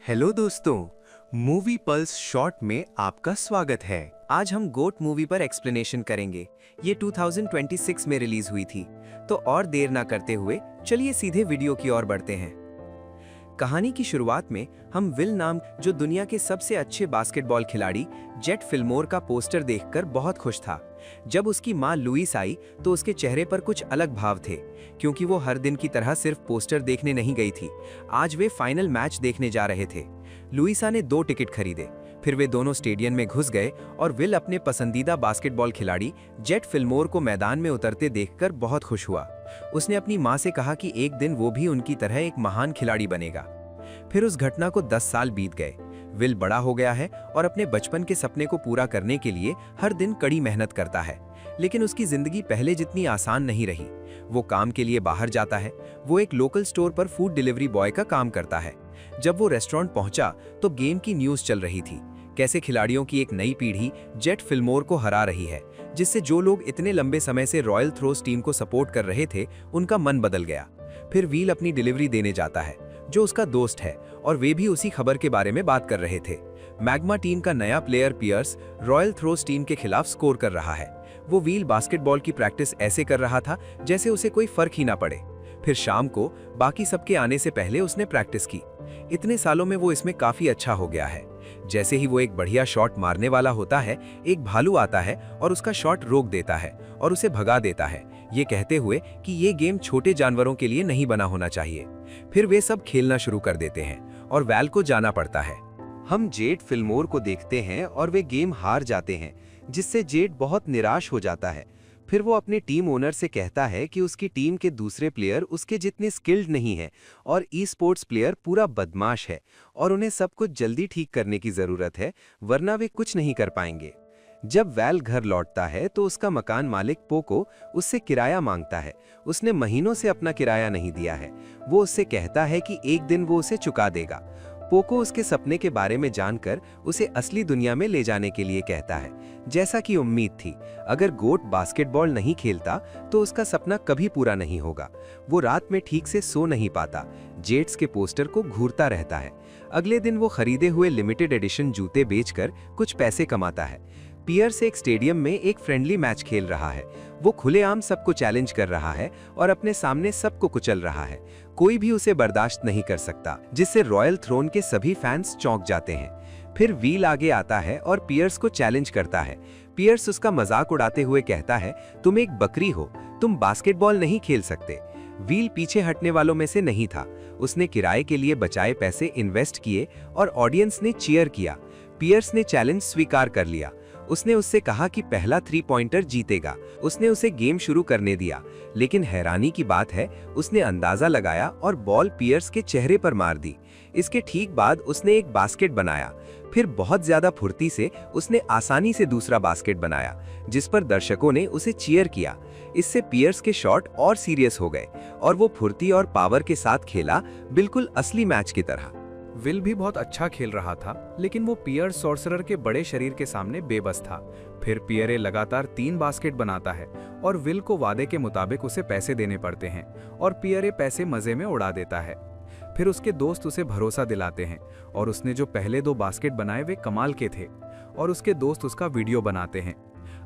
Hello दोस्तों, movie pulse short में आपका स्वागत है। आज हम गोट मूवी पर एक्सप्लेनेशन करेंगे। ये 2026 में रिलीज हुई थी। तो और देर ना करते हुए चलिए सीधे वीडियो की ओर बढ़ते हैं। कहानी की शुरुआत में हम विल नाम जो दुनिया के सबसे अच्छे बास्केटबॉल खिलाड़ी जेट फिल्मोर का पोस्टर देखकर बहुत खुश था। जब उसकी मां लुइस आई तो उसके चेहरे पर कुछ अलग भाव थे, क्योंकि वो हर दिन की तरह सिर्फ पोस्टर देखने नहीं गई थी। आज वे फाइनल मैच देखने जा रहे थे। लुइसा ने 2 टिकट खरीदे, फिर वे दोनों स्टेडियम में घुस गए और विल अपने पसंदीदा बास्केटबॉल खिलाड़ी जेट फिल्मोर को मैदान में उतरते देखकर बहुत खुश हुआ। उसने अपनी मां से कहा कि एक दिन वो भी उनकी तरह एक महान खिलाड़ी बनेगा। फिर उस घटना को 10 साल बीत गए। विल बड़ा हो गया है और अपने बचपन के सपने को पूरा करने के लिए हर दिन कड़ी मेहनत करता है, लेकिन उसकी जिंदगी पहले जितनी आसान नहीं रही। वो काम के लिए बाहर जाता है। वो एक लोकल स्टोर पर फूड डिलीवरी बॉय का काम करता है। जब वो रेस्टोरेंट पहुंचा तो गेम की न्यूज़ चल रही थी, कैसे खिलाड़ियों की एक नई पीढ़ी जेट फिल्मोर को हरा रही है, जिससे जो लोग इतने लंबे समय से रॉयल थ्रोस टीम को सपोर्ट कर रहे थे उनका मन बदल गया। फिर विल अपनी डिलीवरी देने जाता है, जो उसका दोस्त है, और वे भी उसी खबर के बारे में बात कर रहे थे। मैग्मा टीम का नया player Pierce Royal throws team के खिलाफ स्कोर कर रहा है। वो विल बास्केटबॉल की प्रैक्टिस ऐसे कर रहा था जैसे उसे कोई फर्क ही ना पड़े। फिर शाम को बाकी सबके आने से पहले उसने प्रैक्टिस की। इतने सालों में वो इसमें काफी अच्छा हो गया है। जैसे ही वो एक बढ़िया शॉट मारने वाला होता है, एक भालू आता है और उसका शॉट रोक देता है और उसे भगा देता है, ये कहते हुए कि ये गेम छोटे जानवरों के लिए नहीं बना होना चाहिए। फिर वे सब खेलना शुरू कर देते हैं और वैल को जाना पड़ता है। हम जेट फिल्मोर को देखते हैं और वे गेम हार जाते हैं, जिससे जेट बहुत निराश हो जाता है। फिर वो अपने टीम ओनर से कहता है कि उसकी टीम के दूसरे प्लेयर उसके जितने स्किल्ड नहीं हैं और ई स्पोर्ट्स प्लेयर पूरा बदमाश है और उन्हें सब कुछ जल्दी ठीक करने की ज़रूरत है, वरना वे कुछ नहीं कर पाएंगे। जब वैल घर लौटता है तो उसका मकान मालिक पोको उससे किराया मांगता है। उसने महीनों से अपना किराया नहीं दिया है। वो उससे कहता है कि एक दिन वो उसे चुका देगा। पोको उसके सपने के बारे में जानकर उसे असली दुनिया में ले जाने के लिए कहता है। जैसा कि उम्मीद थी, अगर गोट बास्केटबॉल नहीं खेलता तो उसका सपना कभी पूरा नहीं होगा। वो रात में ठीक से सो नहीं पाता, जेट्स के पोस्टर को घूरता रहता है। अगले दिन वो खरीदे हुए लिमिटेड एडिशन जूते बेचकर कुछ पैसे कमाता है। पियर्स एक स्टेडियम में एक फ्रेंडली मैच खेल रहा है। वो खुलेआम सबको चैलेंज कर रहा है और अपने सामने सबको कुचल रहा है। कोई भी उसे बर्दाश्त नहीं कर सकता, जिससे रॉयल थ्रोन के सभी फैंस चौंक जाते हैं। फिर विल आगे आता है और पियर्स को चैलेंज करता है। पियर्स उसका मजाक उड़ाते हुए कहता है, तुम एक बकरी हो, तुम बास्केटबॉल नहीं खेल सकते। विल पीछे हटने वालों में से नहीं था। उसने किराए के लिए बचाए पैसे इन्वेस्ट किए और ऑडियंस ने चीयर किया। पियर्स ने चैलेंज स्वीकार कर लिया। उसने उससे कहा कि पहला 3 पॉइंटर जीतेगा। उसने उसे गेम शुरू करने दिया, लेकिन हैरानी की बात है, उसने अंदाजा लगाया और बॉल पियर्स के चेहरे पर मार दी। इसके ठीक बाद उसने एक बास्केट बनाया। फिर बहुत ज्यादा फुर्ती से उसने आसानी से दूसरा बास्केट बनाया, जिस पर दर्शकों ने उसे चीयर किया। इससे पियर्स के शॉट और सीरियस हो गए और वो फुर्ती और पावर के साथ खेला, बिल्कुल असली मैच की तरह। विल भी बहुत अच्छा खेल रहा था, लेकिन वो पियर सॉर्सरर के बड़े शरीर के सामने बेबस था। फिर पियरे लगातार 3 बास्केट बनाता है और विल को वादे के मुताबिक उसे पैसे देने पड़ते हैं और पियरे पैसे मजे में उड़ा देता है। फिर उसके दोस्त उसे भरोसा दिलाते हैं और उसने जो पहले 2 बास्केट बनाए वे कमाल के थे और उसके दोस्त उसका वीडियो बनाते हैं।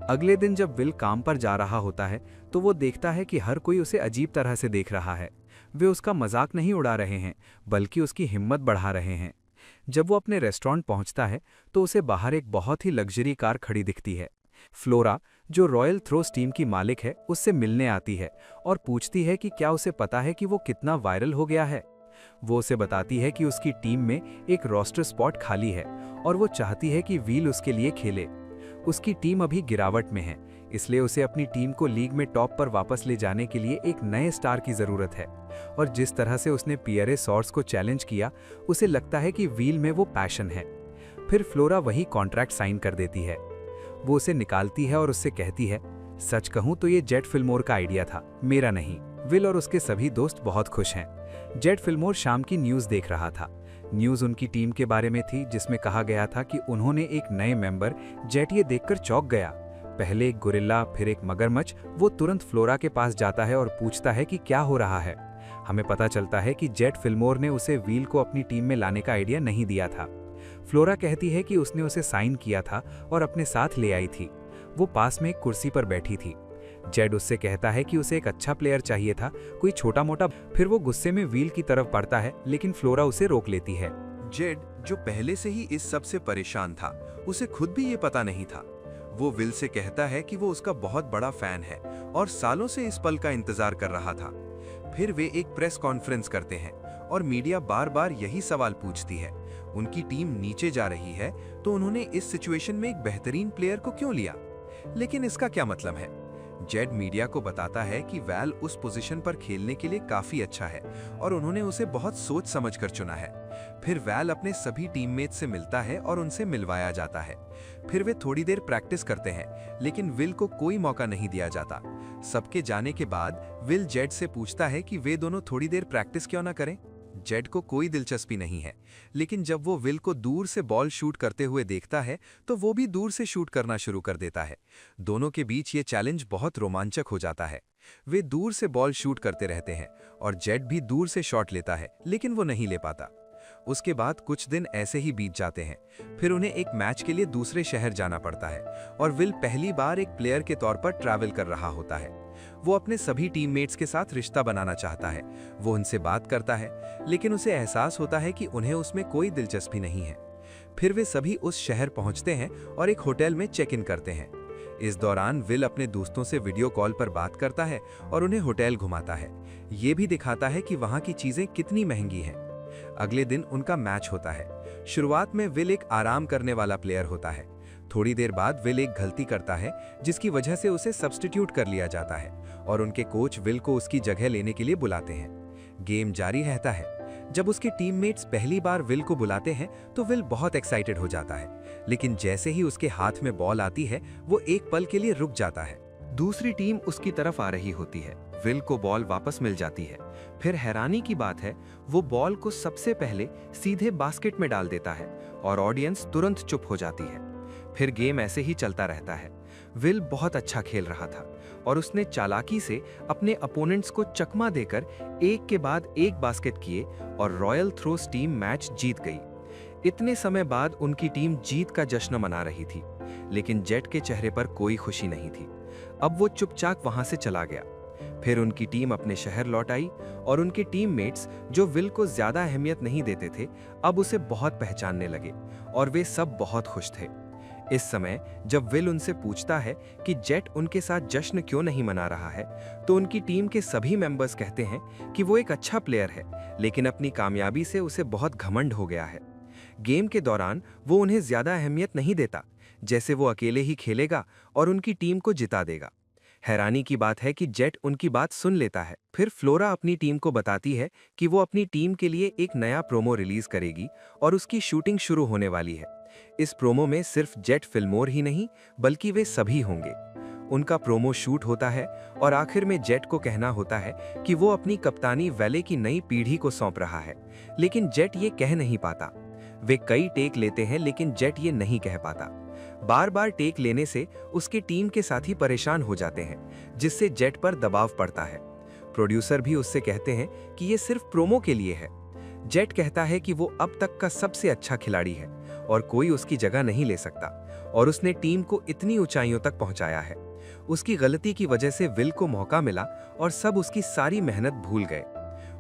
अगले दिन जब विल काम पर जा रहा होता है तो वो देखता है कि हर कोई उसे अजीब तरह से देख रहा है। वे उसका मजाक नहीं उड़ा रहे हैं, बल्कि उसकी हिम्मत बढ़ा रहे हैं। जब वो अपने रेस्टोरेंट पहुंचता है तो उसे बाहर एक बहुत ही लग्जरी कार खड़ी दिखती है। फ्लोरा, जो रॉयल थ्रोस टीम की मालिक है, उससे मिलने आती है और पूछती है कि क्या उसे पता है कि वो कितना वायरल हो गया है। वो उसे बताती है कि उसकी टीम में एक रोस्टर स्पॉट खाली है और वो चाहती है कि विल उसके लिए खेले। उसकी टीम अभी गिरावट में है, इसलिए उसे अपनी टीम को लीग में टॉप पर वापस ले जाने के लिए एक नए स्टार की जरूरत है। और जिस तरह से उसने पियरे सॉर्स को चैलेंज किया, उसे लगता है कि विल में वो पैशन है। फिर फ्लोरा वही कॉन्ट्रैक्ट साइन कर देती है। वो उसे निकालती है और उससे कहती है, सच कहूं तो ये जेट फिल्मोर का आइडिया था, मेरा नहीं। विल और उसके सभी दोस्त बहुत खुश हैं। जेट फिल्मोर शाम की न्यूज़ देख रहा था। न्यूज़ उनकी टीम के बारे में थी, जिसमें कहा गया था कि उन्होंने एक नए मेंबर जेट ये देखकर चौंक गया। पहले एक गोरिल्ला, फिर एक मगरमच्छ। वो तुरंत फ्लोरा के पास जाता है और पूछता है कि क्या हो रहा है। हमें पता चलता है कि जेट फिल्मोर ने उसे व्हील को अपनी टीम में लाने का आइडिया नहीं दिया था। फ्लोरा कहती है कि उसने उसे साइन किया था और अपने साथ ले आई थी। वो पास में एक कुर्सी पर बैठी थी। जेड उससे कहता है कि उसे एक अच्छा प्लेयर चाहिए था, कोई छोटा मोटा। फिर वो गुस्से में व्हील की तरफ बढ़ता है, लेकिन फ्लोरा उसे रोक लेती है। जेड, जो पहले से ही इस सब से परेशान था, उसे खुद भी ये पता नहीं था। वो विल से कहता है कि वो उसका बहुत बड़ा फैन है और सालों से इस पल का इंतजार कर रहा था। फिर वे एक प्रेस कॉन्फ्रेंस करते हैं और मीडिया बार बार यही सवाल पूछती है, उनकी टीम नीचे जा रही है तो उन्होंने इस सिचुएशन में एक बेहतरीन प्लेयर को क्यों लिया, लेकिन इसका क्या मतलब है। जेड मीडिया को बताता है कि वैल उस पोजीशन पर खेलने के लिए काफी अच्छा है और उन्होंने उसे बहुत सोच समझकर चुना है। फिर वैल अपने सभी टीममेट से मिलता है और उनसे मिलवाया जाता है। फिर वे थोड़ी देर प्रैक्टिस करते हैं, लेकिन विल को कोई मौका नहीं दिया जाता। सबके जाने के बाद विल जेड से पूछता है कि वे दोनों थोड़ी देर प्रैक्टिस क्यों ना करें। जेड को कोई दिलचस्पी नहीं है, लेकिन जब वो विल को दूर से बॉल शूट करते हुए देखता है तो वो भी दूर से शूट करना शुरू कर देता है। दोनों के बीच ये चैलेंज बहुत रोमांचक हो जाता है। वे दूर से बॉल शूट करते रहते हैं और जेड भी दूर से शॉट लेता है, लेकिन वो नहीं ले पाता। उसके बाद कुछ दिन ऐसे ही बीत जाते हैं। फिर उन्हें एक मैच के लिए दूसरे शहर जाना पड़ता है और विल पहली बार एक प्लेयर के तौर पर ट्रैवल कर रहा होता है। वो अपने सभी टीममेट्स के साथ रिश्ता बनाना चाहता है। वो उनसे बात करता है, लेकिन उसे एहसास होता है कि उन्हें उसमें कोई दिलचस्पी नहीं है। फिर वे सभी उस शहर पहुंचते हैं और एक होटल में चेक इन करते हैं। इस दौरान विल अपने दोस्तों से वीडियो कॉल पर बात करता है और उन्हें होटल घुमाता है। ये भी दिखाता है कि वहां की चीजें कितनी महंगी हैं। अगले दिन उनका मैच होता है। शुरुआत में विल एक आराम करने वाला प्लेयर होता है। थोड़ी देर बाद विल एक गलती करता है, जिसकी वजह से उसे सब्स्टिट्यूट कर लिया जाता है और उनके कोच विल को उसकी जगह लेने के लिए बुलाते हैं। गेम जारी रहता है। जब उसके टीममेट्स पहली बार विल को बुलाते हैं तो विल बहुत एक्साइटेड हो जाता है, लेकिन जैसे ही उसके हाथ में बॉल आती है वो एक पल के लिए रुक जाता है। दूसरी टीम उसकी तरफ आ रही होती है। विल को बॉल वापस मिल जाती है। फिर हैरानी की बात है, वो बॉल को सबसे पहले सीधे बास्केट में डाल देता है और ऑडियंस तुरंत चुप हो जाती है। फिर गेम ऐसे ही चलता रहता है। विल बहुत अच्छा खेल रहा था और उसने चालाकी से अपने अपोनेंट्स को चकमा देकर एक के बाद एक बास्केट किए और रॉयल थ्रोस टीम मैच जीत गई। इतने समय बाद उनकी टीम जीत का जश्न मना रही थी, लेकिन जेट के चेहरे पर कोई खुशी नहीं थी। अब वो चुपचाप वहां से चला गया। फिर उनकी टीम अपने शहर लौट आई और उनके टीममेट्स, जो विल को ज्यादा अहमियत नहीं देते थे, अब उसे बहुत पहचानने लगे और वे सब बहुत खुश थे। इस समय जब विल उनसे पूछता है कि जेट उनके साथ जश्न क्यों नहीं मना रहा है, तो उनकी टीम के सभी मेंबर्स कहते हैं कि वो एक अच्छा प्लेयर है, लेकिन अपनी कामयाबी से उसे बहुत घमंड हो गया है। गेम के दौरान वो उन्हें ज्यादा अहमियत नहीं देता, जैसे वो अकेले ही खेलेगा और उनकी टीम को जिता देगा। हैरानी की बात है कि जेट उनकी बात सुन लेता है। फिर फ्लोरा अपनी टीम को बताती है कि वो अपनी टीम के लिए एक नया प्रोमो रिलीज करेगी और उसकी शूटिंग शुरू होने वाली है। इस प्रोमो में सिर्फ जेट फिल्मोर ही नहीं, बल्कि वे सभी होंगे। उनका प्रोमो शूट होता है और आखिर में जेट को कहना होता है कि वो अपनी कप्तानी वैले की नई पीढ़ी को सौंप रहा है, लेकिन जेट ये कह नहीं पाता। वे कई टेक लेते हैं, लेकिन जेट ये नहीं कह पाता। बार बार टेक लेने से उसकी टीम के साथी परेशान हो जाते हैं, जिससे जेट पर दबाव पड़ता है। प्रोड्यूसर भी उससे कहते हैं कि ये सिर्फ प्रोमो के लिए है। जेट कहता है कि वो अब तक का सबसे अच्छा खिलाड़ी है और कोई उसकी जगह नहीं ले सकता और उसने टीम को इतनी ऊंचाइयों तक पहुंचाया है। उसकी गलती की वजह से विल को मौका मिला और सब उसकी सारी मेहनत भूल गए।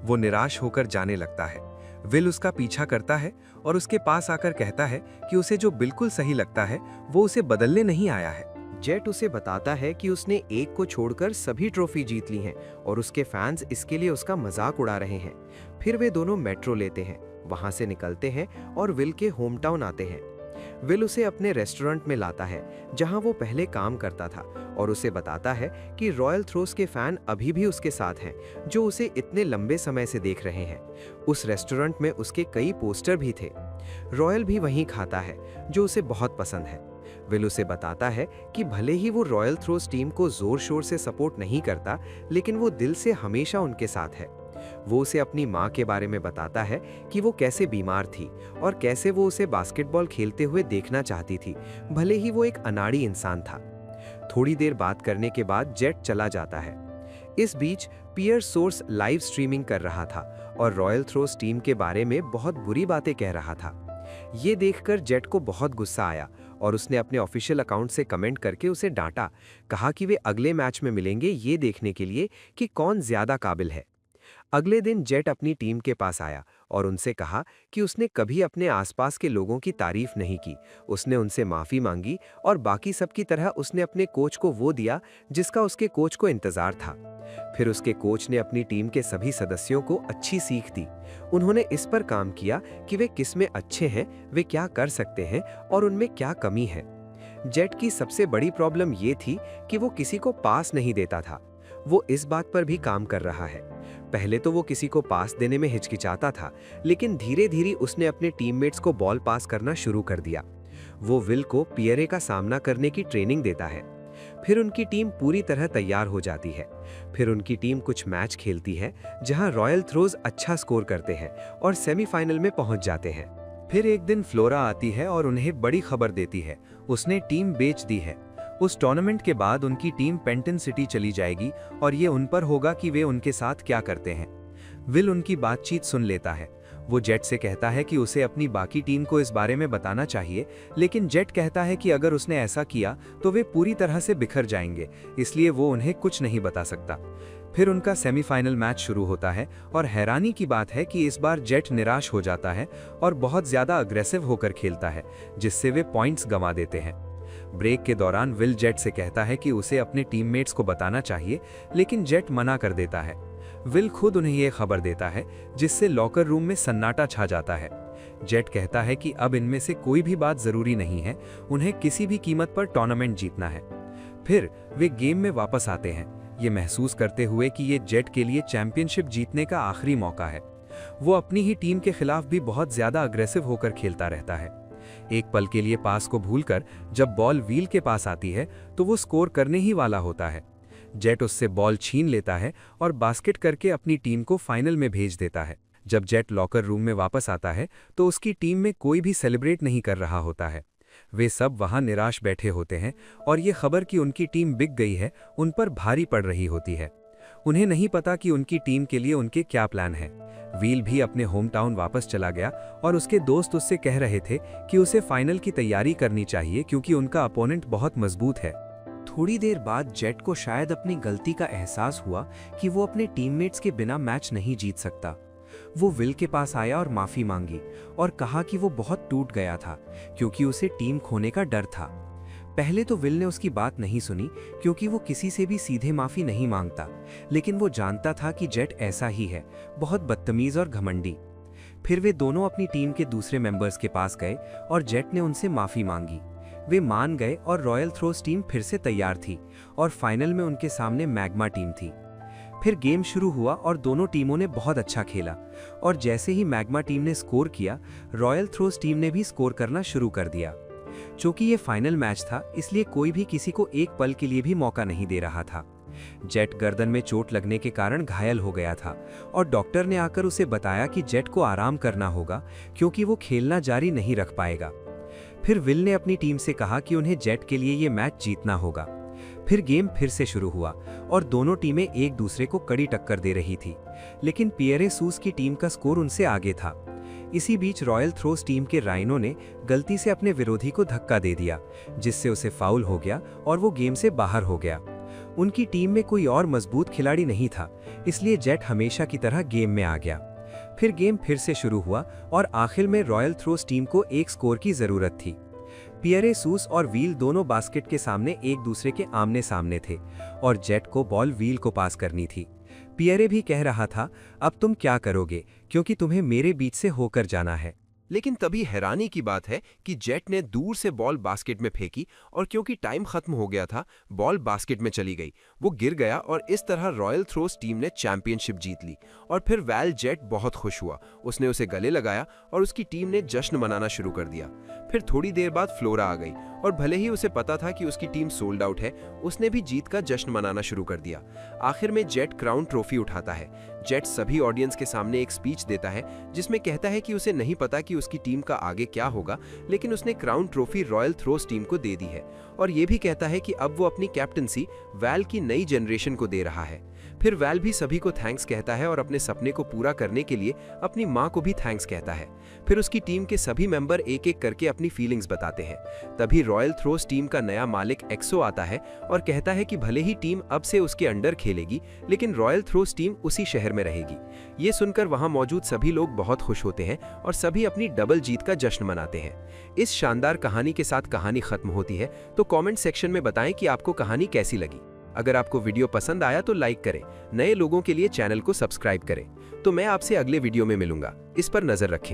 वो निराश होकर जाने लगता है। विल उसका पीछा करता है और उसके पास आकर कहता है कि उसे जो बिल्कुल सही लगता है वो उसे बदलने नहीं आया है। जेट उसे बताता है कि उसने एक को छोड़कर सभी ट्रॉफी जीत ली हैं और उसके फैंस इसके लिए उसका मजाक उड़ा रहे हैं। फिर वे दोनों मेट्रो लेते हैं, वहां से निकलते हैं और विल के होम टाउन आते हैं। विल उसे अपने रेस्टोरेंट में लाता है जहां वो पहले काम करता था और उसे बताता है कि रॉयल थ्रोस के फैन अभी भी उसके साथ हैं, जो उसे इतने लंबे समय से देख रहे हैं। उस रेस्टोरेंट में उसके कई पोस्टर भी थे। रॉयल भी वहीं खाता है, जो उसे बहुत पसंद है। विल उसे बताता है कि भले ही वो रॉयल थ्रोस टीम को जोर शोर से सपोर्ट नहीं करता, लेकिन वो दिल से हमेशा उनके साथ है। वो उसे अपनी माँ के बारे में बताता है कि वो कैसे बीमार थी और कैसे वो उसे बास्केटबॉल खेलते हुए देखना चाहती थी, भले ही वो एक अनाड़ी इंसान था। थोड़ी देर बात करने के बाद जेट चला जाता है। इस बीच पियर सोर्स लाइव स्ट्रीमिंग कर रहा था और रॉयल थ्रोस टीम के बारे में बहुत बुरी बातें कह रहा था। ये देखकर जेट को बहुत गुस्सा आया और उसने अपने ऑफिशियल अकाउंट से कमेंट करके उसे डांटा, कहा कि वे अगले मैच में मिलेंगे ये देखने के लिए कि कौन ज्यादा काबिल है। अगले दिन जेट अपनी टीम के पास आया और उनसे कहा कि उसने कभी अपने आसपास के लोगों की तारीफ नहीं की। उसने उनसे माफ़ी मांगी और बाकी सब की तरह उसने अपने कोच को वो दिया जिसका उसके कोच को इंतज़ार था। फिर उसके कोच ने अपनी टीम के सभी सदस्यों को अच्छी सीख दी। उन्होंने इस पर काम किया कि वे किस में अच्छे हैं, वे क्या कर सकते हैं और उनमें क्या कमी है। जेट की सबसे बड़ी प्रॉब्लम ये थी कि वो किसी को पास नहीं देता था। वो इस बात पर भी काम कर रहा है। पहले तो वो किसी को पास देने में हिचकिचाता था, लेकिन धीरे धीरे उसने अपने टीममेट्स को बॉल पास करना शुरू कर दिया। वो विल को पियरे का सामना करने की ट्रेनिंग देता है। फिर उनकी टीम पूरी तरह तैयार हो जाती है। फिर उनकी टीम कुछ मैच खेलती है जहां रॉयल थ्रोज अच्छा स्कोर करते हैं और सेमीफाइनल में पहुंच जाते हैं। फिर एक दिन फ्लोरा आती है और उन्हें बड़ी खबर देती है, उसने टीम बेच दी है। उस टूर्नामेंट के बाद उनकी टीम पेंटन सिटी चली जाएगी और ये उन पर होगा कि वे उनके साथ क्या करते हैं। विल उनकी बातचीत सुन लेता है। वो जेट से कहता है कि उसे अपनी बाकी टीम को इस बारे में बताना चाहिए, लेकिन जेट कहता है कि अगर उसने ऐसा किया तो वे पूरी तरह से बिखर जाएंगे, इसलिए वो उन्हें कुछ नहीं बता सकता। फिर उनका सेमीफाइनल मैच शुरू होता है और हैरानी की बात है कि इस बार जेट निराश हो जाता है और बहुत ज़्यादा अग्रेसिव होकर खेलता है, जिससे वे पॉइंट्स गंवा देते हैं। ब्रेक के दौरान विल जेट से कहता है कि उसे अपने टीममेट्स को बताना चाहिए, लेकिन जेट मना कर देता है। विल खुद उन्हें यह खबर देता है, जिससे लॉकर रूम में सन्नाटा छा जाता है। जेट कहता है कि अब इनमें से कोई भी बात जरूरी नहीं है, उन्हें किसी भी कीमत पर टूर्नामेंट जीतना है। फिर वे गेम में वापस आते हैं, ये महसूस करते हुए कि ये जेट के लिए चैंपियनशिप जीतने का आखिरी मौका है। वो अपनी ही टीम के खिलाफ भी बहुत ज्यादा अग्रेसिव होकर खेलता रहता है। एक पल के लिए पास को भूलकर जब बॉल व्हील के पास आती है तो वो स्कोर करने ही वाला होता है। जेट उससे बॉल छीन लेता है और बास्केट करके अपनी टीम को फाइनल में भेज देता है। जब जेट लॉकर रूम में वापस आता है तो उसकी टीम में कोई भी सेलिब्रेट नहीं कर रहा होता है। वे सब वहां निराश बैठे होते हैं और ये खबर कि उनकी टीम बिक गई है उन पर भारी पड़ रही होती है। उन्हें नहीं पता कि उनकी टीम के लिए उनके क्या प्लान है। व्हील भी अपने होम टाउन वापस चला गया और उसके दोस्त उससे कह रहे थे कि उसे फाइनल की तैयारी करनी चाहिए क्योंकि उनका अपोनेंट बहुत मजबूत है। थोड़ी देर बाद जेट को शायद अपनी गलती का एहसास हुआ कि वो अपने टीममेट्स के बिना मैच नहीं जीत सकता। वो विल के पास आया और माफ़ी मांगी और कहा कि वो बहुत टूट गया था क्योंकि उसे टीम खोने का डर था। पहले तो विल ने उसकी बात नहीं सुनी क्योंकि वो किसी से भी सीधे माफ़ी नहीं मांगता, लेकिन वो जानता था कि जेट ऐसा ही है, बहुत बदतमीज़ और घमंडी। फिर वे दोनों अपनी टीम के दूसरे मेंबर्स के पास गए और जेट ने उनसे माफ़ी मांगी। वे मान गए और रॉयल थ्रोस टीम फिर से तैयार थी और फाइनल में उनके सामने मैग्मा टीम थी। फिर गेम शुरू हुआ और दोनों टीमों ने बहुत अच्छा खेला और जैसे ही मैग्मा टीम ने स्कोर किया, रॉयल थ्रोस टीम ने भी स्कोर करना शुरू कर दिया। चूंकि ये फाइनल मैच था, इसलिए कोई भी किसी को एक पल के लिए भी मौका नहीं दे रहा था। जेट गर्दन में चोट लगने के कारण घायल हो गया था और डॉक्टर ने आकर उसे बताया कि जेट को आराम करना होगा क्योंकि वो खेलना जारी नहीं रख पाएगा। फिर विल ने अपनी टीम से कहा कि उन्हें जेट के लिए ये मैच जीतना होगा। फिर गेम फिर से शुरू हुआ और दोनों टीमें एक दूसरे को कड़ी टक्कर दे रही थी, लेकिन पियरे सूस की टीम का स्कोर उनसे आगे था। इसी बीच रॉयल थ्रोस टीम के राइनो ने गलती से अपने विरोधी को धक्का दे दिया, जिससे उसे फाउल हो गया और वो गेम से बाहर हो गया। उनकी टीम में कोई और मजबूत खिलाड़ी नहीं था, इसलिए जेट हमेशा की तरह गेम में आ गया। फिर गेम फिर से शुरू हुआ और आखिर में रॉयल थ्रोस टीम को एक स्कोर की जरूरत थी। पियरे सूस और व्हील दोनों बास्केट के सामने एक दूसरे के आमने सामने थे और जेट को बॉल व्हील को पास करनी थी। पियरे भी कह रहा था, अब तुम क्या करोगे क्योंकि तुम्हें मेरे बीच से होकर जाना है। लेकिन तभी हैरानी की बात है कि जेट ने दूर से बॉल बास्केट में फेंकी और क्योंकि टाइम खत्म हो गया था, बॉल बास्केट में चली गई। वो गिर गया और इस तरह रॉयल थ्रोस टीम ने चैंपियनशिप जीत ली। और फिर वैल जेट बहुत खुश हुआ, उसने उसे गले लगाया और उसकी टीम ने जश्न मनाना शुरू कर दिया। फिर थोड़ी देर बाद फ्लोरा आ गई और भले ही उसे पता था कि उसकी टीम सोल्ड आउट है, उसने भी जीत का जश्न मनाना शुरू कर दिया। आखिर में जेट क्राउन ट्रॉफी उठाता है। जेट सभी ऑडियंस के सामने एक स्पीच देता है जिसमें कहता है कि उसे नहीं पता कि उसकी टीम का आगे क्या होगा, लेकिन उसने crown trophy royal throws team को दे दी है। और ये भी कहता है कि अब वो अपनी कैप्टनसी वैल की नई जनरेशन को दे रहा है। फिर वैल भी सभी को थैंक्स कहता है और अपने सपने को पूरा करने के लिए अपनी माँ को भी थैंक्स कहता है। फिर उसकी टीम के सभी मेंबर एक एक करके अपनी फीलिंग्स बताते हैं। तभी रॉयल थ्रोस टीम का नया मालिक एक्सो आता है और कहता है कि भले ही टीम अब से उसके अंडर खेलेगी, लेकिन रॉयल थ्रोस टीम उसी शहर में रहेगी। ये सुनकर वहां मौजूद सभी लोग बहुत खुश होते हैं और सभी अपनी डबल जीत का जश्न मनाते हैं। इस शानदार कहानी के साथ कहानी खत्म होती है। तो कमेंट सेक्शन में बताएं कि आपको कहानी कैसी लगी। अगर आपको वीडियो पसंद आया तो लाइक करें, नए लोगों के लिए चैनल को सब्सक्राइब करें। तो मैं आपसे अगले वीडियो में मिलूंगा, इस पर नजर रखें।